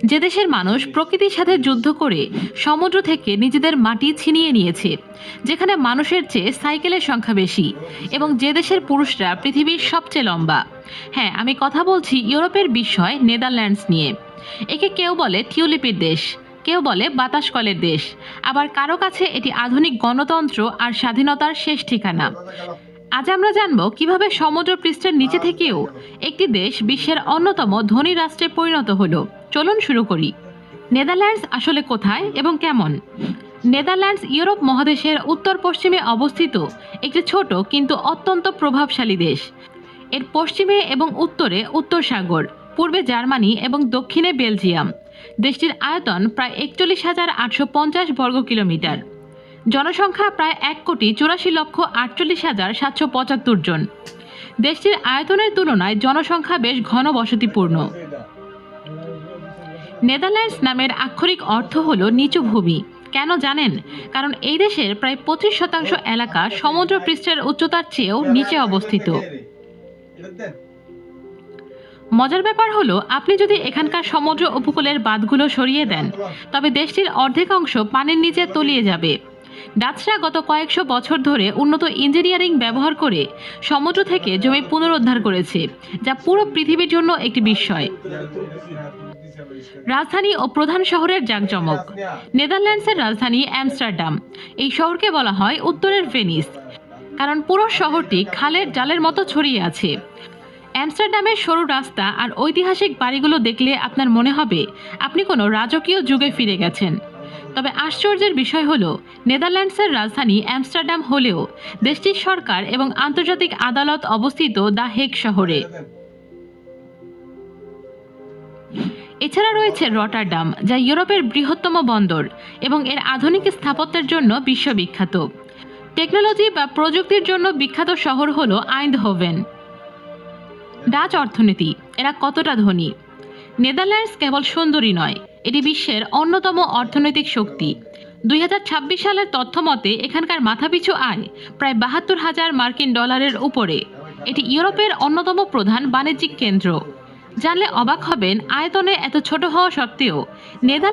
যে দেশের মানুষ প্রকৃতির সাথে যুদ্ধ করে সমুদ্র থেকে নিজেদের মাটি ছিনিয়ে নিয়েছে, যেখানে মানুষের চেয়ে সাইকেলের সংখ্যা বেশি, এবং যে দেশের পুরুষরা পৃথিবীর সবচেয়ে লম্বা। হ্যাঁ, আমি কথা বলছি ইউরোপের বিষয় নেদারল্যান্ডস নিয়ে। একে কেউ বলে টিউলিপের দেশ, কেউ বলে বাতাস কলের দেশ, আবার কারো কাছে এটি আধুনিক গণতন্ত্র আর স্বাধীনতার শেষ ঠিকানা। আজ আমরা জানব কিভাবে সমুদ্র পৃষ্ঠের নিচে থেকেও একটি দেশ বিশ্বের অন্যতম ধনী রাষ্ট্রে পরিণত হলো। চলুন শুরু করি। নেদারল্যান্ডস আসলে কোথায় এবং কেমন? নেদারল্যান্ডস ইউরোপ মহাদেশের উত্তর পশ্চিমে অবস্থিত একটি ছোট কিন্তু অত্যন্ত প্রভাবশালী দেশ। এর পশ্চিমে এবং উত্তরে উত্তর সাগর, পূর্বে জার্মানি এবং দক্ষিণে বেলজিয়াম। দেশটির আয়তন প্রায় ৪১,৮৫০ বর্গ কিলোমিটার। জনসংখ্যা প্রায় ১,৮৪,৪৮,৭৭৫ জন। দেশটির আয়তনের তুলনায় জনসংখ্যা বেশ ঘন বসতিপূর্ণ। নেদারল্যান্ডস নামের আক্ষরিক অর্থ হল নিচু ভূমি। কেন জানেন? কারণ এই দেশের প্রায় ২৫% এলাকা সমুদ্র পৃষ্ঠের উচ্চতার চেয়েও নিচে অবস্থিত। মজার ব্যাপার হলো, আপনি যদি এখানকার সমুদ্র উপকূলের বাঁধগুলো সরিয়ে দেন, তবে দেশটির অর্ধেক অংশ পানির নিচে তলিয়ে যাবে। ডাচরা গত কয়েকশো বছর ধরে উন্নত ইঞ্জিনিয়ারিং ব্যবহার করে সমুদ্র থেকে জমি পুনরুদ্ধার করেছে, যা পুরো পৃথিবীর জন্য একটি বিস্ময়। রাজধানী ও প্রধান শহরের জাঁকজমক। নেদারল্যান্ডসের রাজধানী অ্যামস্টারডাম। এই শহরকে বলা হয় উত্তরের ভেনিস, কারণ পুরো শহরটি খালের জালের মতো ছড়িয়ে আছে। অ্যামস্টারডামের সরু রাস্তা আর ঐতিহাসিক বাড়িগুলো দেখলে আপনার মনে হবে আপনি কোনো রাজকীয় যুগে ফিরে গেছেন। তবে আশ্চর্যের বিষয় হলো, নেদারল্যান্ডসের রাজধানী অ্যামস্টারডাম হলেও দেশটির সরকার এবং আন্তর্জাতিক আদালত অবস্থিত দ্য হেগ শহরে। এছাড়া রয়েছে রটারডাম, যা ইউরোপের বৃহত্তম বন্দর এবং এর আধুনিক স্থাপত্যের জন্য বিশ্ববিখ্যাত। টেকনোলজি বা প্রযুক্তির জন্য বিখ্যাত শহর হলো আইন্দহোভেন। ডাচ অর্থনীতি, এরা কতটা ধনী? নেদারল্যান্ডস কেবল সুন্দরী নয়, এটি বিশ্বের অন্যতম অর্থনৈতিক শক্তি। ২০২৬ সালের তথ্য মতে এখানকার মাথাপিছু আয় প্রায় ৭২,০০০ মার্কিন ডলারের উপরে। এটি ইউরোপের অন্যতম প্রধান বাণিজ্যিক কেন্দ্র। জানলে অবাক হবেন, আয়তনে এত ছোট হওয়া সত্ত্বেও নেদারল্যান্ডস